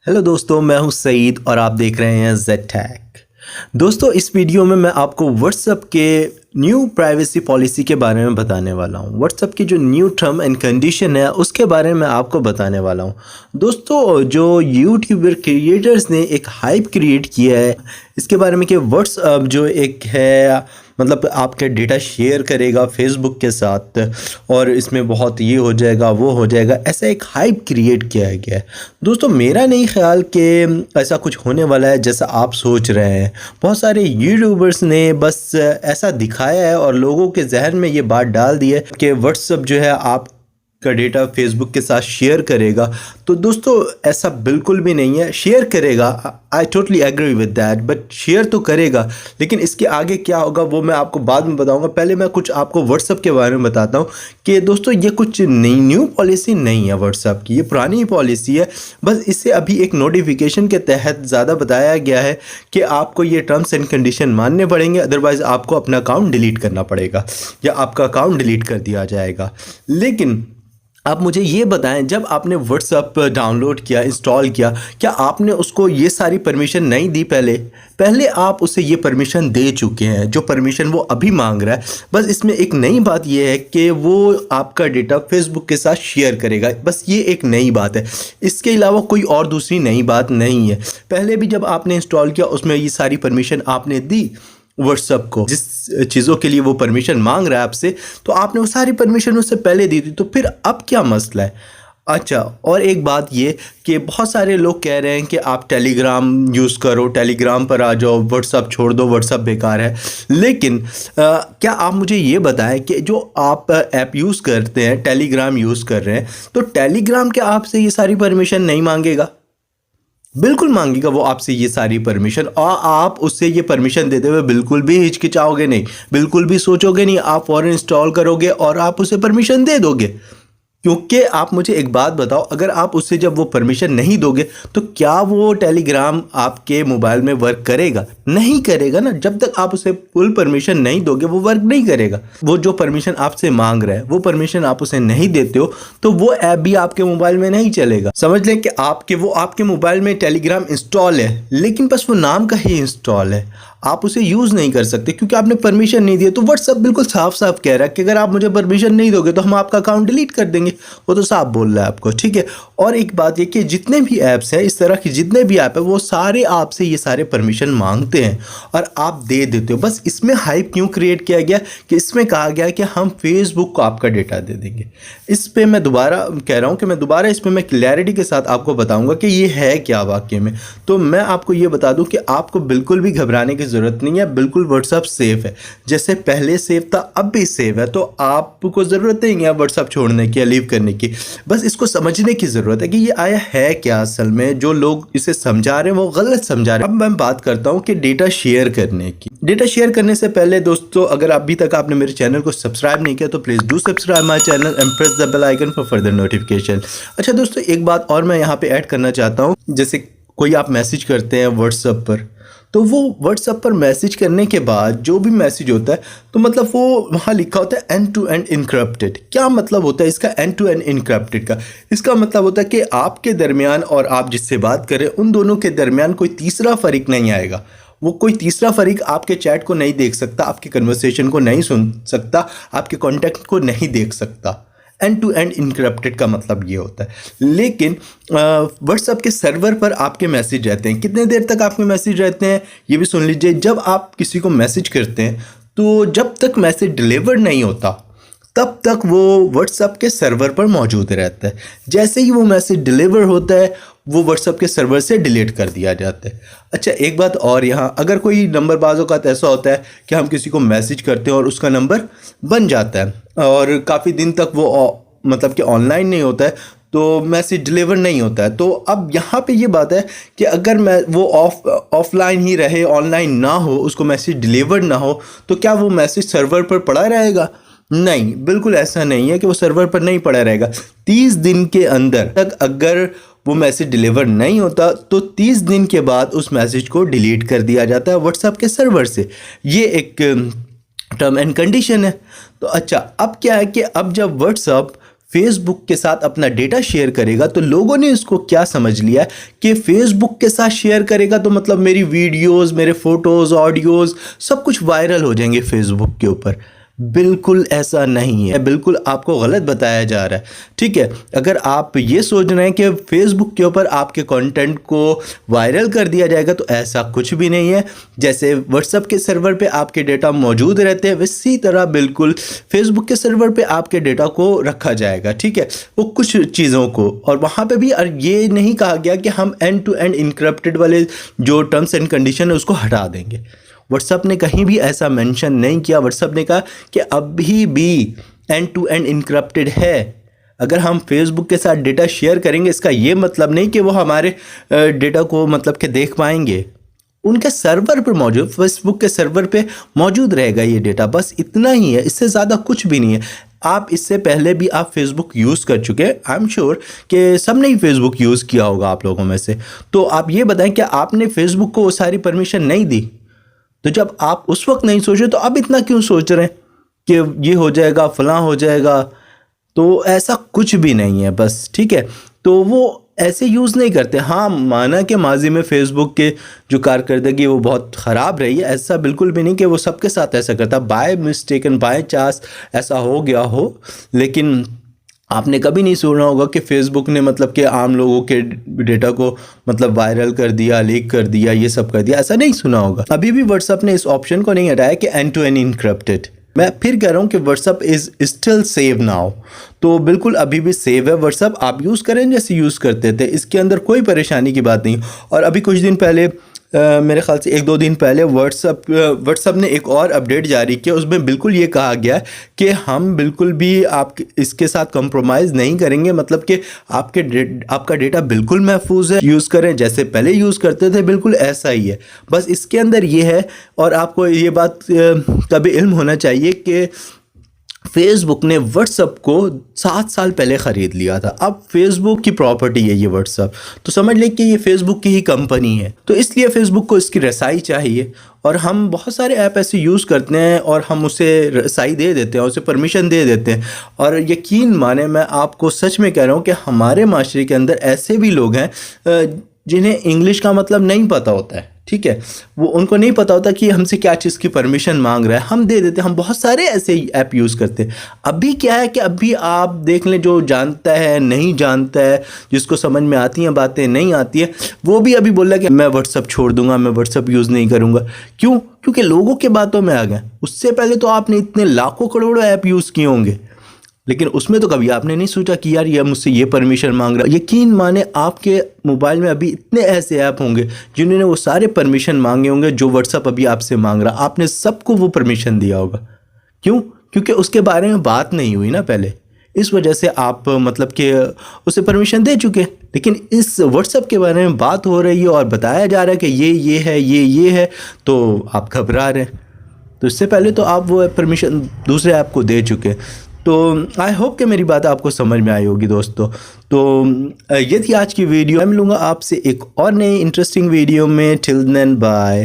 Hello दोस्तों, मैं हूं सईद और आप देख रहे हैं जेड टैक। दोस्तों, इस वीडियो में मैं आपको व्हाट्सएप के न्यू प्राइवेसी पॉलिसी के बारे में बताने वाला हूं। व्हाट्सएप की जो न्यू टर्म एंड कंडीशन है उसके बारे में आपको बताने वाला हूं। दोस्तों, जो यूट्यूबर क्रिएटर्स ने एक हाइप क्रिएट किया है इसके बारे में कि व्हाट्सएप जो एक है मतलब आपका डेटा शेयर करेगा फेसबुक के साथ और इसमें बहुत ये हो जाएगा वो हो जाएगा, ऐसा एक हाइप क्रिएट किया गया है। दोस्तों, मेरा नहीं ख्याल कि ऐसा कुछ होने वाला है जैसा आप सोच रहे हैं। बहुत सारे यूट्यूबर्स ने बस ऐसा दिखाया है और लोगों के जहन में ये बात डाल दी है कि व्हाट्सएप जो है आप का डेटा फेसबुक के साथ शेयर करेगा। तो दोस्तों, ऐसा बिल्कुल भी नहीं है। शेयर करेगा, I totally agree with that, but share तो करेगा, लेकिन इसके आगे क्या होगा वो मैं आपको बाद में बताऊंगा। पहले मैं कुछ आपको व्हाट्सएप के बारे में बताता हूं कि दोस्तों ये कुछ नई न्यू पॉलिसी नहीं है व्हाट्सएप की, ये पुरानी पॉलिसी है। बस इसे अभी एक नोटिफिकेशन के तहत ज़्यादा बताया गया है कि आपको ये टर्म्स एंड कंडीशन मानने पड़ेंगे, अदरवाइज़ आपको अपना अकाउंट डिलीट करना पड़ेगा या आपका अकाउंट डिलीट कर दिया जाएगा। लेकिन आप मुझे ये बताएं, जब आपने व्हाट्सएप डाउनलोड किया, इंस्टॉल किया, क्या आपने उसको ये सारी परमिशन नहीं दी? पहले आप उसे ये परमिशन दे चुके हैं, जो परमिशन वो अभी मांग रहा है। बस इसमें एक नई बात ये है कि वो आपका डेटा फेसबुक के साथ शेयर करेगा, बस ये एक नई बात है। इसके अलावा कोई और दूसरी नई बात नहीं है। पहले भी जब आपने इंस्टॉल किया उसमें ये सारी परमिशन आपने दी व्हाट्सएप को, जिस चीज़ों के लिए वो परमिशन मांग रहा है आपसे, तो आपने वो सारी परमिशन उससे पहले दी थी। तो फिर अब क्या मसला है? अच्छा, और एक बात ये कि बहुत सारे लोग कह रहे हैं कि आप टेलीग्राम यूज़ करो, टेलीग्राम पर आ जाओ, व्हाट्सएप छोड़ दो, व्हाट्सएप बेकार है। लेकिन क्या आप मुझे ये बताएं कि जो आप ऐप यूज़ करते हैं, टेलीग्राम यूज़ कर रहे हैं, तो टेलीग्राम क्या आपसे ये सारी परमिशन नहीं मांगेगा? बिल्कुल मांगेगा वो आपसे ये सारी परमिशन, और आप उससे ये परमिशन देते हुए बिल्कुल भी हिचकिचाओगे नहीं, बिल्कुल भी सोचोगे नहीं, आप फौरन इंस्टॉल करोगे और आप उसे परमिशन दे दोगे। क्योंकि आप मुझे एक बात बताओ, अगर आप उससे जब वो परमिशन नहीं दोगे तो क्या वो टेलीग्राम आपके मोबाइल में वर्क करेगा? नहीं करेगा ना। जब तक आप उसे फुल परमिशन नहीं दोगे वो वर्क नहीं करेगा। वो जो परमिशन आपसे मांग रहा है वो परमिशन आप उसे नहीं देते हो तो वो ऐप भी आपके मोबाइल में नहीं चलेगा। समझ लें कि आपके मोबाइल में टेलीग्राम इंस्टॉल है, लेकिन बस वो नाम का ही इंस्टॉल है, आप उसे यूज़ नहीं कर सकते क्योंकि आपने परमिशन नहीं दिया। तो व्हाट्सएप बिल्कुल साफ साफ कह रहा है कि अगर आप मुझे परमिशन नहीं दोगे तो हम आपका अकाउंट डिलीट कर देंगे। वो तो साफ बोल रहा है आपको, ठीक है। और एक बात ये कि जितने भी ऐप्स हैं, इस तरह की जितने भी ऐप है, वो सारे आपसे ये सारे परमिशन मांगते हैं और आप दे देते हो। बस इसमें हाइप क्यों क्रिएट किया गया कि इसमें कहा गया कि हम फेसबुक को आपका डेटा दे देंगे। इस पर मैं दोबारा कह रहा हूँ कि इस पर मैं क्लैरिटी के साथ आपको बताऊँगा कि ये है क्या वाकई में। तो मैं आपको ये बता दूँ कि आपको बिल्कुल भी घबराने की ज़रूरत नहीं है। बिल्कुल व्हाट्सएप सेफ है, जैसे पहले सेफ था अब भी सेफ है। तो आपको ज़रूरत नहीं है व्हाट्सएप छोड़ने की या लीव करने की। बस इसको समझने की ज़रूरत है कि ये आया है क्या। असल में जो लोग इसे समझा रहे हैं वो गलत समझा रहे हैं। अब मैं बात करता हूँ कि डेटा शेयर करने की। डेटा शेयर करने से पहले दोस्तों, अगर अभी तक आपने मेरे चैनल को सब्सक्राइब नहीं किया तो please do subscribe my channel and press the bell icon for further notification. अच्छा दोस्तों, एक बात और मैं यहाँ पे ऐड करना चाहता हूँ। जैसे कोई आप मैसेज करते हैं व्हाट्सएप पर, तो वो व्हाट्सएप पर मैसेज करने के बाद जो भी मैसेज होता है तो मतलब वो वहाँ लिखा होता है एंड टू एंड इनक्रप्टेड। क्या मतलब होता है इसका एंड टू एंड इनक्रप्टेड का? इसका मतलब होता है कि आपके दरमियान और आप जिससे बात करें उन दोनों के दरमियान कोई तीसरा फरीक नहीं आएगा। वो कोई तीसरा फरीक आपके चैट को नहीं देख सकता, आपकी कन्वर्सेशन को नहीं सुन सकता, आपके कॉन्टैक्ट को नहीं देख सकता। एंड टू एंड इनक्रप्टेड का मतलब ये होता है। लेकिन व्हाट्सएप के सर्वर पर आपके मैसेज रहते हैं। कितने देर तक आपके मैसेज रहते हैं ये भी सुन लीजिए। जब आप किसी को मैसेज करते हैं तो जब तक मैसेज डिलीवर नहीं होता तब तक वो व्हाट्सएप के सर्वर पर मौजूद रहता है। जैसे ही वो मैसेज डिलीवर होता है वो व्हाट्सएप के सर्वर से डिलीट कर दिया जाता है। अच्छा, एक बात और, यहाँ अगर कोई नंबर बाज़ों का ऐसा होता है कि हम किसी को मैसेज करते हैं और उसका नंबर बन जाता है और काफ़ी दिन तक वो मतलब कि ऑनलाइन नहीं होता है तो मैसेज डिलीवर नहीं होता है। तो अब यहाँ पे ये बात है कि अगर मैं वो ऑफलाइन ही रहे, ऑनलाइन ना हो, उसको मैसेज डिलीवर ना हो, तो क्या वो मैसेज सर्वर पर पड़ा रहेगा? नहीं, बिल्कुल ऐसा नहीं है कि वो सर्वर पर नहीं पड़ा रहेगा। 30 दिन के अंदर तक अगर वो मैसेज डिलीवर नहीं होता तो 30 दिन के बाद उस मैसेज को डिलीट कर दिया जाता है व्हाट्सएप के सर्वर से। ये एक टर्म एंड कंडीशन है। तो अच्छा, अब क्या है कि अब जब व्हाट्सएप फेसबुक के साथ अपना डेटा शेयर करेगा तो लोगों ने इसको क्या समझ लिया कि फेसबुक के साथ शेयर करेगा तो मतलब मेरी वीडियोस, मेरे फोटोज़, ऑडियोज़ सब कुछ वायरल हो जाएंगे फेसबुक के ऊपर। बिल्कुल ऐसा नहीं है, बिल्कुल आपको गलत बताया जा रहा है। ठीक है, अगर आप ये सोच रहे हैं कि फेसबुक के ऊपर आपके कंटेंट को वायरल कर दिया जाएगा तो ऐसा कुछ भी नहीं है। जैसे व्हाट्सएप के सर्वर पे आपके डेटा मौजूद रहते हैं वैसी तरह बिल्कुल फेसबुक के सर्वर पे आपके डेटा को रखा जाएगा। ठीक है, वो कुछ चीज़ों को, और वहाँ पे भी ये नहीं कहा गया कि हम एंड टू एंड इनक्रप्टेड वाले जो टर्म्स एंड कंडीशन है उसको हटा देंगे। व्हाट्सएप ने कहीं भी ऐसा मेंशन नहीं किया। व्हाट्सएप ने कहा कि अभी भी एंड टू एंड इनक्रप्टेड है। अगर हम फेसबुक के साथ डेटा शेयर करेंगे इसका ये मतलब नहीं कि वो हमारे डेटा को मतलब कि देख पाएंगे। उनके सर्वर पर मौजूद, फेसबुक के सर्वर पे मौजूद रहेगा ये डेटा, बस इतना ही है, इससे ज़्यादा कुछ भी नहीं है। आप इससे पहले भी आप फेसबुक यूज़ कर चुके हैं, आई एम श्योर कि सबने ही फेसबुक यूज़ किया होगा आप लोगों में से। तो आप ये बताएं कि आपने फेसबुक को वो सारी परमिशन नहीं दी? तो जब आप उस वक्त नहीं सोचे तो अब इतना क्यों सोच रहे हैं कि ये हो जाएगा, फलां हो जाएगा? तो ऐसा कुछ भी नहीं है बस। ठीक है, तो वो ऐसे यूज़ नहीं करते। हाँ, माना कि माजी में फ़ेसबुक के जो कारकर्दगी वो बहुत ख़राब रही है, ऐसा बिल्कुल भी नहीं कि वो सबके साथ ऐसा करता, बाय मिस्टेकन, बाय चांस ऐसा हो गया हो। लेकिन आपने कभी नहीं सुना होगा कि फेसबुक ने मतलब कि आम लोगों के डेटा को मतलब वायरल कर दिया, लीक कर दिया, ये सब कर दिया, ऐसा नहीं सुना होगा। अभी भी व्हाट्सएप ने इस ऑप्शन को नहीं हटाया कि एंड टू एंड इनक्रप्टेड। मैं फिर कह रहा हूँ कि WhatsApp is still save now. तो बिल्कुल अभी भी सेव है व्हाट्सएप, आप यूज़ करें जैसे यूज़ करते थे, इसके अंदर कोई परेशानी की बात नहीं। और अभी कुछ दिन पहले मेरे ख्याल से 1-2 दिन पहले व्हाट्सएप ने एक और अपडेट जारी किया, उसमें बिल्कुल ये कहा गया कि हम बिल्कुल भी इसके साथ कंप्रोमाइज़ नहीं करेंगे, मतलब कि आपका डेटा बिल्कुल महफूज है, यूज़ करें जैसे पहले यूज़ करते थे, बिल्कुल ऐसा ही है। बस इसके अंदर ये है, और आपको ये बात का भी इल्म होना चाहिए कि फेसबुक ने व्हाट्सएप को 7 साल पहले ख़रीद लिया था। अब फेसबुक की प्रॉपर्टी है ये व्हाट्सएप, तो समझ लें कि ये फेसबुक की ही कंपनी है। तो इसलिए फेसबुक को इसकी रसाई चाहिए, और हम बहुत सारे ऐप ऐसे यूज़ करते हैं और हम उसे रसाई दे देते हैं, उसे परमिशन दे देते हैं। और यकीन माने, मैं आपको सच में कह रहा हूँ कि हमारे माशरे के अंदर ऐसे भी लोग हैं जिन्हें इंग्लिश का मतलब नहीं पता होता है। ठीक है, वो उनको नहीं पता होता कि हमसे क्या चीज़ की परमिशन मांग रहा है, हम दे देते हैं। हम बहुत सारे ऐसे ऐप यूज़ करते हैं। अभी क्या है कि अभी आप देख लें, जो जानता है, नहीं जानता है, जिसको समझ में आती हैं बातें, नहीं आती है, वो भी अभी बोल रहा है कि मैं व्हाट्सअप छोड़ दूंगा, मैं व्हाट्सअप यूज़ नहीं करूँगा। क्यों? क्योंकि लोगों के बातों में आ गए। उससे पहले तो आपने इतने लाखों करोड़ों ऐप यूज़ किए होंगे, लेकिन उसमें तो कभी आपने नहीं सोचा कि यार ये मुझसे ये परमिशन मांग रहा है। यकीन माने, आपके मोबाइल में अभी इतने ऐसे ऐप होंगे जिन्होंने वो सारे परमिशन मांगे होंगे जो व्हाट्सएप अभी आपसे मांग रहा, आपने सबको वो परमिशन दिया होगा। क्यों? क्योंकि उसके बारे में बात नहीं हुई ना पहले, इस वजह से आप मतलब कि उसे परमिशन दे चुके। लेकिन इस व्हाट्सएप के बारे में बात हो रही है और बताया जा रहा है कि ये है, ये है, तो आप घबरा रहे हैं। तो इससे पहले तो आप वो परमिशन दूसरे ऐप को दे चुके। तो आई होप कि मेरी बात आपको समझ में आई होगी दोस्तों। तो ये थी आज की वीडियो। मैं मिलूँगा आपसे एक और नई इंटरेस्टिंग वीडियो में। Till then bye.